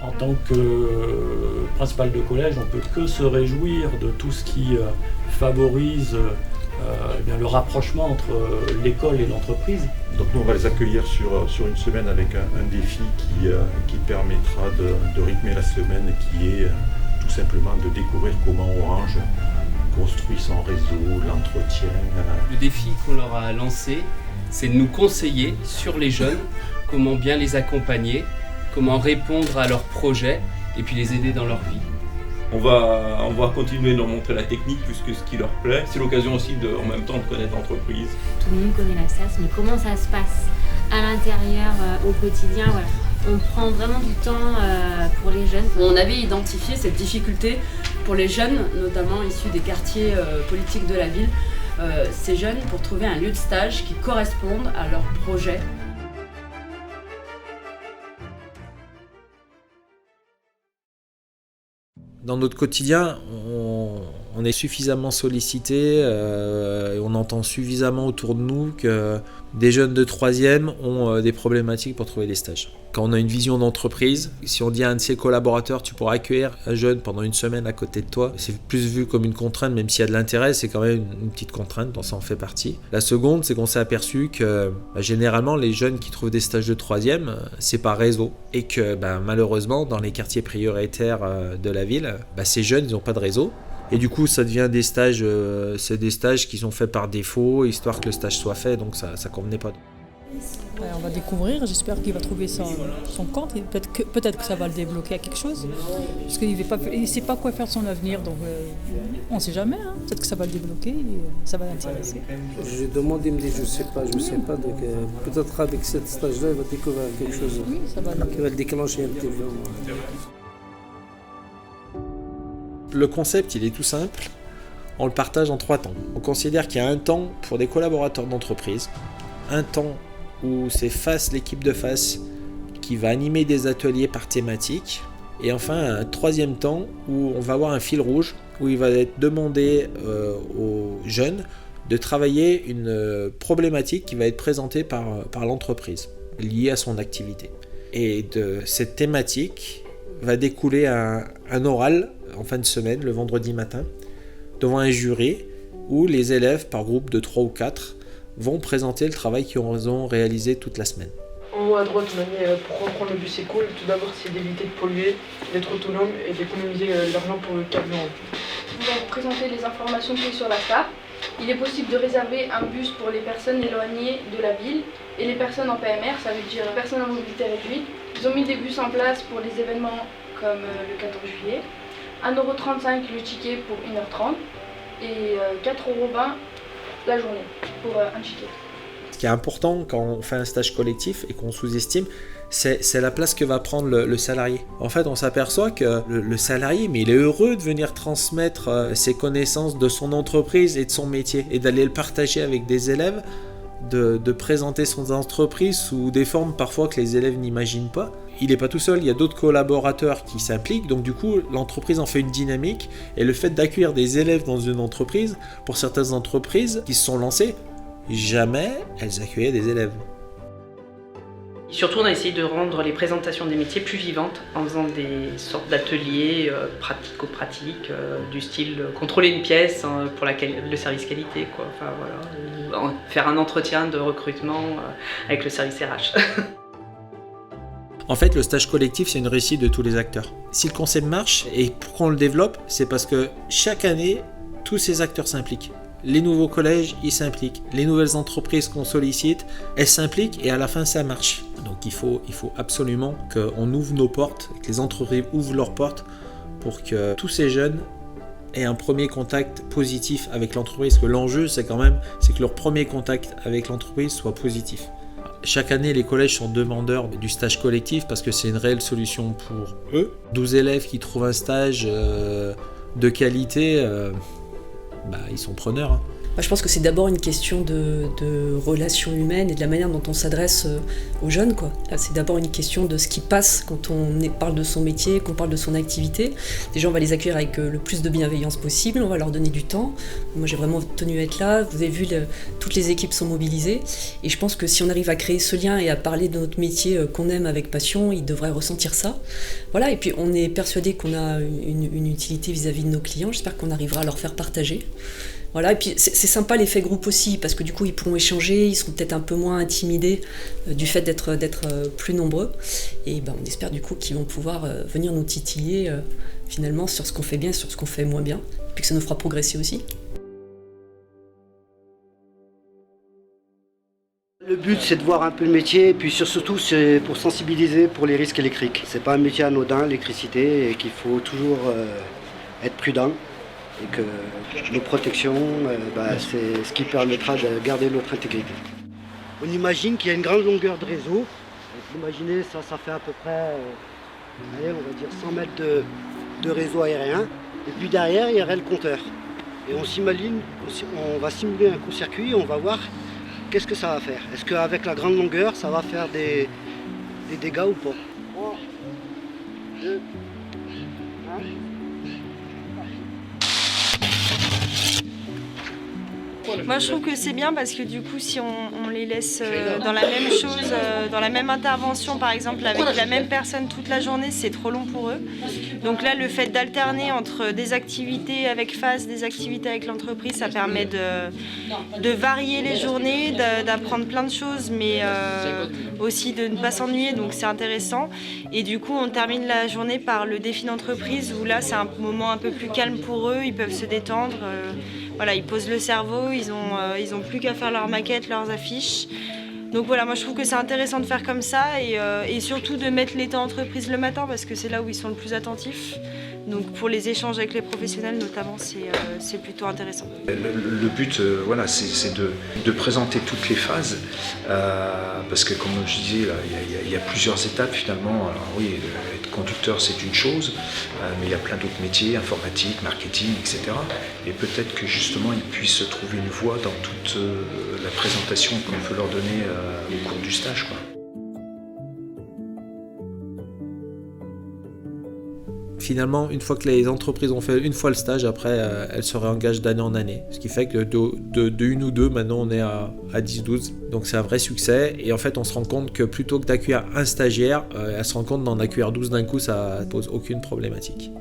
En tant que principal de collège, on ne peut que se réjouir de tout ce qui favorise le rapprochement entre l'école et l'entreprise. Donc nous on va les accueillir sur une semaine avec un défi qui permettra de rythmer la semaine et qui est tout simplement de découvrir comment Orange construit son réseau, l'entretien. Le défi qu'on leur a lancé, c'est de nous conseiller sur les jeunes, comment bien les accompagner, comment répondre à leurs projets et puis les aider dans leur vie. On va continuer de leur montrer la technique plus que ce qui leur plaît. C'est l'occasion aussi en même temps de connaître l'entreprise. Tout le monde connaît la SAS, mais comment ça se passe à l'intérieur, au quotidien, voilà. On prend vraiment du temps pour les jeunes. On avait identifié cette difficulté pour les jeunes, notamment issus des quartiers politiques de la ville. Ces jeunes, pour trouver un lieu de stage qui corresponde à leur projet. Dans notre quotidien, on est suffisamment sollicité, on entend suffisamment autour de nous que des jeunes de 3e ont des problématiques pour trouver des stages. Quand on a une vision d'entreprise, si on dit à un de ses collaborateurs tu pourras accueillir un jeune pendant une semaine à côté de toi, c'est plus vu comme une contrainte, même s'il y a de l'intérêt, c'est quand même une petite contrainte, donc ça en fait partie. La seconde, c'est qu'on s'est aperçu que généralement les jeunes qui trouvent des stages de 3e, c'est par réseau. Et que malheureusement, dans les quartiers prioritaires de la ville, ces jeunes, ils n'ont pas de réseau. Et du coup, ça devient des stages, c'est des stages qui sont faits par défaut, histoire que le stage soit fait, donc ça convenait pas. On va découvrir, j'espère qu'il va trouver son compte, et peut-être que ça va le débloquer à quelque chose, parce qu'il ne sait pas quoi faire de son avenir, donc on ne sait jamais, hein. Peut-être que ça va le débloquer et ça va l'intéresser. J'ai demandé, il me dit je sais pas, donc peut-être avec ce stage-là, il va découvrir quelque chose qui va le déclencher un petit peu. Le concept, il est tout simple, on le partage en 3 temps. On considère qu'il y a un temps pour des collaborateurs d'entreprise, un temps où c'est l'équipe de face qui va animer des ateliers par thématique, et enfin un 3e temps où on va avoir un fil rouge, où il va être demandé aux jeunes de travailler une problématique qui va être présentée par l'entreprise, liée à son activité. Et de cette thématique va découler un oral en fin de semaine, le vendredi matin, devant un jury où les élèves, par groupe de 3 ou 4, vont présenter le travail qu'ils ont réalisé toute la semaine. En haut à droite, on a mis pour reprendre le bus c'est cool. Tout d'abord, c'est d'éviter de polluer, d'être autonome et d'économiser de l'argent pour le carburant. On va vous présenter les informations clés sur la SAR. Il est possible de réserver un bus pour les personnes éloignées de la ville et les personnes en PMR, ça veut dire personnes à mobilité réduite. Ils ont mis des bus en place pour les événements comme le 14 juillet. 1,35€ le ticket pour 1h30 et 4,20€ la journée pour un ticket. Ce qui est important quand on fait un stage collectif et qu'on sous-estime, c'est la place que va prendre le salarié. En fait, on s'aperçoit que le salarié, mais il est heureux de venir transmettre ses connaissances de son entreprise et de son métier et d'aller le partager avec des élèves, de présenter son entreprise sous des formes parfois que les élèves n'imaginent pas. Il n'est pas tout seul, il y a d'autres collaborateurs qui s'impliquent, donc du coup l'entreprise en fait une dynamique, et le fait d'accueillir des élèves dans une entreprise, pour certaines entreprises qui se sont lancées, jamais elles accueillaient des élèves. Surtout, on a essayé de rendre les présentations des métiers plus vivantes en faisant des sortes d'ateliers pratico-pratiques du style contrôler une pièce pour le service qualité, quoi. Enfin, voilà. Ou faire un entretien de recrutement avec le service RH. En fait, le stage collectif, c'est une réussite de tous les acteurs. Si le concept marche, et pourquoi on le développe, c'est parce que chaque année, tous ces acteurs s'impliquent. Les nouveaux collèges, ils s'impliquent. Les nouvelles entreprises qu'on sollicite, elles s'impliquent et à la fin, ça marche. Donc il faut absolument qu'on ouvre nos portes, que les entreprises ouvrent leurs portes pour que tous ces jeunes aient un premier contact positif avec l'entreprise. Parce que l'enjeu, c'est que leur premier contact avec l'entreprise soit positif. Chaque année, les collèges sont demandeurs du stage collectif parce que c'est une réelle solution pour eux. 12 élèves qui trouvent un stage de qualité, ils sont preneurs. Je pense que c'est d'abord une question de relations humaines et de la manière dont on s'adresse aux jeunes, quoi. C'est d'abord une question de ce qui passe quand on parle de son métier, qu'on parle de son activité. Déjà, on va les accueillir avec le plus de bienveillance possible, on va leur donner du temps. Moi, j'ai vraiment tenu à être là. Vous avez vu, toutes les équipes sont mobilisées. Et je pense que si on arrive à créer ce lien et à parler de notre métier qu'on aime avec passion, ils devraient ressentir ça. Voilà, et puis on est persuadé qu'on a une utilité vis-à-vis de nos clients. J'espère qu'on arrivera à leur faire partager. Voilà, et puis c'est sympa l'effet groupe aussi, parce que du coup ils pourront échanger, ils seront peut-être un peu moins intimidés du fait d'être plus nombreux. Et on espère du coup qu'ils vont pouvoir venir nous titiller finalement sur ce qu'on fait bien, sur ce qu'on fait moins bien, et puis que ça nous fera progresser aussi. Le but, c'est de voir un peu le métier, et puis surtout, c'est pour sensibiliser pour les risques électriques. C'est pas un métier anodin, l'électricité, et qu'il faut toujours être prudent. Et que nos protections, c'est ce qui permettra de garder notre intégrité. On imagine qu'il y a une grande longueur de réseau. Vous imaginez, ça fait à peu près, on va dire 100 mètres de réseau aérien. Et puis derrière, il y aurait le compteur. Et on va simuler un court-circuit et on va voir qu'est-ce que ça va faire. Est-ce qu'avec la grande longueur, ça va faire des dégâts ou pas? 3, 2, 1. Moi je trouve que c'est bien parce que du coup si on les laisse dans la même chose, dans la même intervention par exemple avec la même personne toute la journée, c'est trop long pour eux. Donc là le fait d'alterner entre des activités avec FAS, des activités avec l'entreprise, ça permet de varier les journées, d'apprendre plein de choses mais aussi de ne pas s'ennuyer, donc c'est intéressant. Et du coup on termine la journée par le défi d'entreprise où là c'est un moment un peu plus calme pour eux, ils peuvent se détendre. Voilà, ils posent le cerveau, ils ont plus qu'à faire leurs maquettes, leurs affiches. Donc voilà, moi je trouve que c'est intéressant de faire comme ça et surtout de mettre les temps entreprise le matin parce que c'est là où ils sont le plus attentifs. Donc pour les échanges avec les professionnels notamment, c'est plutôt intéressant. Le but, c'est de présenter toutes les phases parce que comme je disais, il y a plusieurs étapes finalement. Alors oui, être conducteur c'est une chose, mais il y a plein d'autres métiers, informatique, marketing, etc. Et peut-être que justement ils puissent trouver une voie dans toute la présentation qu'on peut leur donner au cours du stage, quoi. Finalement, une fois que les entreprises ont fait une fois le stage, après, elles se réengagent d'année en année. Ce qui fait que de une ou deux, maintenant, on est à 10-12. Donc c'est un vrai succès. Et en fait, on se rend compte que plutôt que d'accueillir un stagiaire, elle se rend compte d'en accueillir 12 d'un coup, ça ne pose aucune problématique.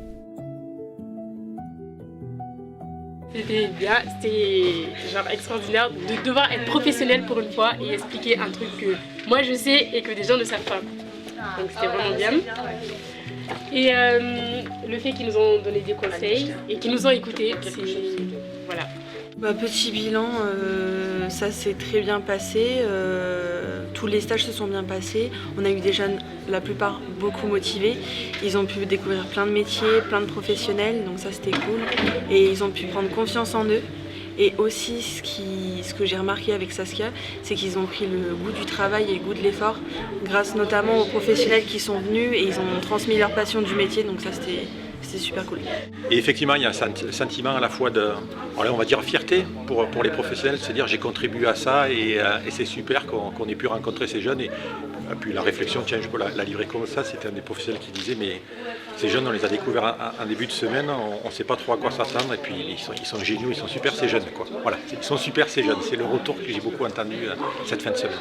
C'était bien, c'était genre extraordinaire de devoir être professionnel pour une fois et expliquer un truc que moi je sais et que des gens ne savent pas. Donc c'était vraiment bien. Et le fait qu'ils nous ont donné des conseils et qu'ils nous ont écoutés, c'est... Voilà. Petit bilan, ça s'est très bien passé. Tous les stages se sont bien passés. On a eu des jeunes, la plupart, beaucoup motivés. Ils ont pu découvrir plein de métiers, plein de professionnels, donc ça c'était cool. Et ils ont pu prendre confiance en eux. Et aussi, ce que j'ai remarqué avec Saskia, c'est qu'ils ont pris le goût du travail et le goût de l'effort, grâce notamment aux professionnels qui sont venus et ils ont transmis leur passion du métier, donc ça c'était super cool. Et effectivement, il y a un sentiment à la fois de, on va dire, fierté pour les professionnels, c'est-à-dire j'ai contribué à ça et c'est super qu'on ait pu rencontrer ces jeunes. Et puis la réflexion, tiens, je peux la livrer comme ça, c'était un des professionnels qui disait, mais ces jeunes, on les a découverts en début de semaine, on ne sait pas trop à quoi s'attendre, et puis ils sont géniaux, ils sont super ces jeunes, quoi. Voilà, ils sont super ces jeunes, c'est le retour que j'ai beaucoup entendu cette fin de semaine.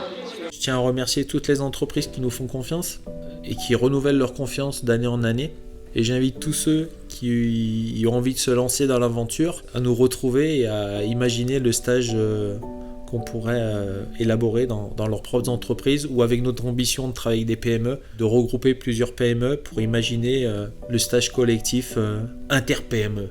Je tiens à remercier toutes les entreprises qui nous font confiance et qui renouvellent leur confiance d'année en année. Et j'invite tous ceux qui ont envie de se lancer dans l'aventure à nous retrouver et à imaginer le stage qu'on pourrait élaborer dans leurs propres entreprises ou avec notre ambition de travailler avec des PME, de regrouper plusieurs PME pour imaginer le stage collectif inter-PME.